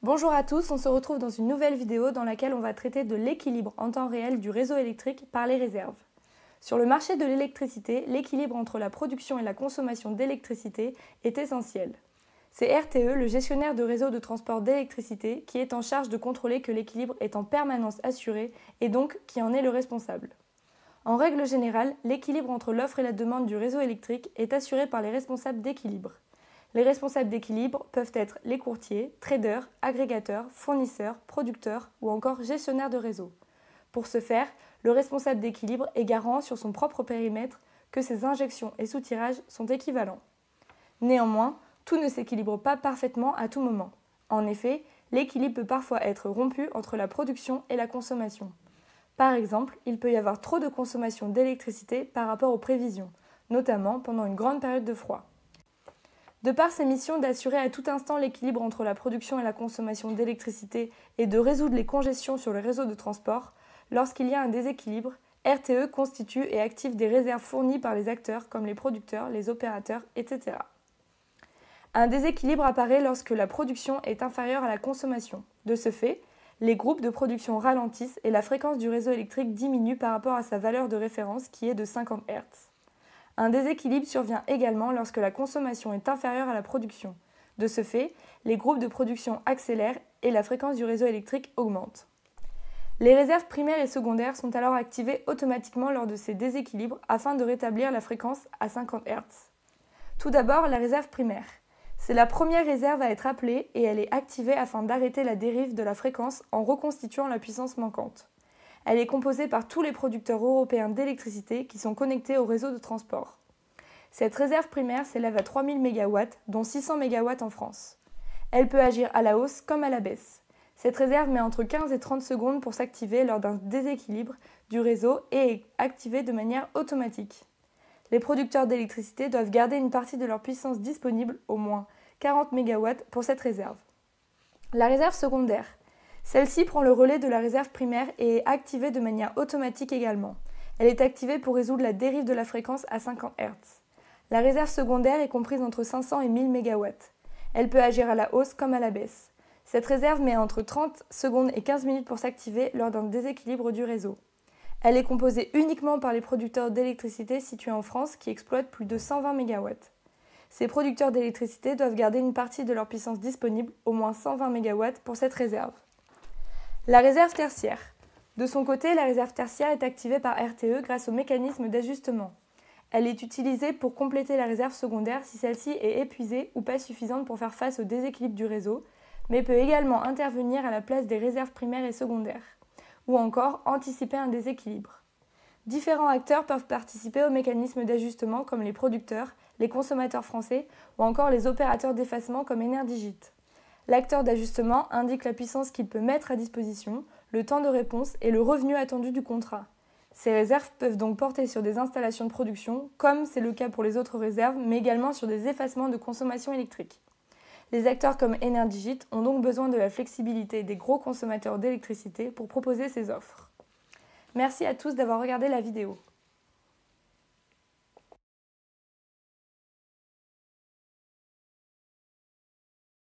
Bonjour à tous, on se retrouve dans une nouvelle vidéo dans laquelle on va traiter de l'équilibre en temps réel du réseau électrique par les réserves. Sur le marché de l'électricité, l'équilibre entre la production et la consommation d'électricité est essentiel. C'est RTE, le gestionnaire de réseau de transport d'électricité, qui est en charge de contrôler que l'équilibre est en permanence assuré et donc qui en est le responsable. En règle générale, l'équilibre entre l'offre et la demande du réseau électrique est assuré par les responsables d'équilibre. Les responsables d'équilibre peuvent être les courtiers, traders, agrégateurs, fournisseurs, producteurs ou encore gestionnaires de réseau. Pour ce faire, le responsable d'équilibre est garant sur son propre périmètre que ses injections et soutirages sont équivalents. Néanmoins, tout ne s'équilibre pas parfaitement à tout moment. En effet, l'équilibre peut parfois être rompu entre la production et la consommation. Par exemple, il peut y avoir trop de consommation d'électricité par rapport aux prévisions, notamment pendant une grande période de froid. De par ses missions d'assurer à tout instant l'équilibre entre la production et la consommation d'électricité et de résoudre les congestions sur le réseau de transport, lorsqu'il y a un déséquilibre, RTE constitue et active des réserves fournies par les acteurs comme les producteurs, les opérateurs, etc. Un déséquilibre apparaît lorsque la production est inférieure à la consommation. De ce fait, les groupes de production ralentissent et la fréquence du réseau électrique diminue par rapport à sa valeur de référence qui est de 50 Hz. Un déséquilibre survient également lorsque la consommation est inférieure à la production. De ce fait, les groupes de production accélèrent et la fréquence du réseau électrique augmente. Les réserves primaires et secondaires sont alors activées automatiquement lors de ces déséquilibres afin de rétablir la fréquence à 50 Hz. Tout d'abord, la réserve primaire. C'est la première réserve à être appelée et elle est activée afin d'arrêter la dérive de la fréquence en reconstituant la puissance manquante. Elle est composée par tous les producteurs européens d'électricité qui sont connectés au réseau de transport. Cette réserve primaire s'élève à 3000 MW, dont 600 MW en France. Elle peut agir à la hausse comme à la baisse. Cette réserve met entre 15 et 30 secondes pour s'activer lors d'un déséquilibre du réseau et est activée de manière automatique. Les producteurs d'électricité doivent garder une partie de leur puissance disponible, au moins 40 MW, pour cette réserve. La réserve secondaire. Celle-ci prend le relais de la réserve primaire et est activée de manière automatique également. Elle est activée pour résoudre la dérive de la fréquence à 50 Hz. La réserve secondaire est comprise entre 500 et 1000 MW. Elle peut agir à la hausse comme à la baisse. Cette réserve met entre 30 secondes et 15 minutes pour s'activer lors d'un déséquilibre du réseau. Elle est composée uniquement par les producteurs d'électricité situés en France qui exploitent plus de 120 MW. Ces producteurs d'électricité doivent garder une partie de leur puissance disponible, au moins 120 MW, pour cette réserve. La réserve tertiaire. De son côté, la réserve tertiaire est activée par RTE grâce au mécanisme d'ajustement. Elle est utilisée pour compléter la réserve secondaire si celle-ci est épuisée ou pas suffisante pour faire face au déséquilibre du réseau, mais peut également intervenir à la place des réserves primaires et secondaires, ou encore anticiper un déséquilibre. Différents acteurs peuvent participer au mécanisme d'ajustement comme les producteurs, les consommateurs français ou encore les opérateurs d'effacement comme Énergigit. L'acteur d'ajustement indique la puissance qu'il peut mettre à disposition, le temps de réponse et le revenu attendu du contrat. Ces réserves peuvent donc porter sur des installations de production, comme c'est le cas pour les autres réserves, mais également sur des effacements de consommation électrique. Les acteurs comme Énergigit ont donc besoin de la flexibilité des gros consommateurs d'électricité pour proposer ces offres. Merci à tous d'avoir regardé la vidéo.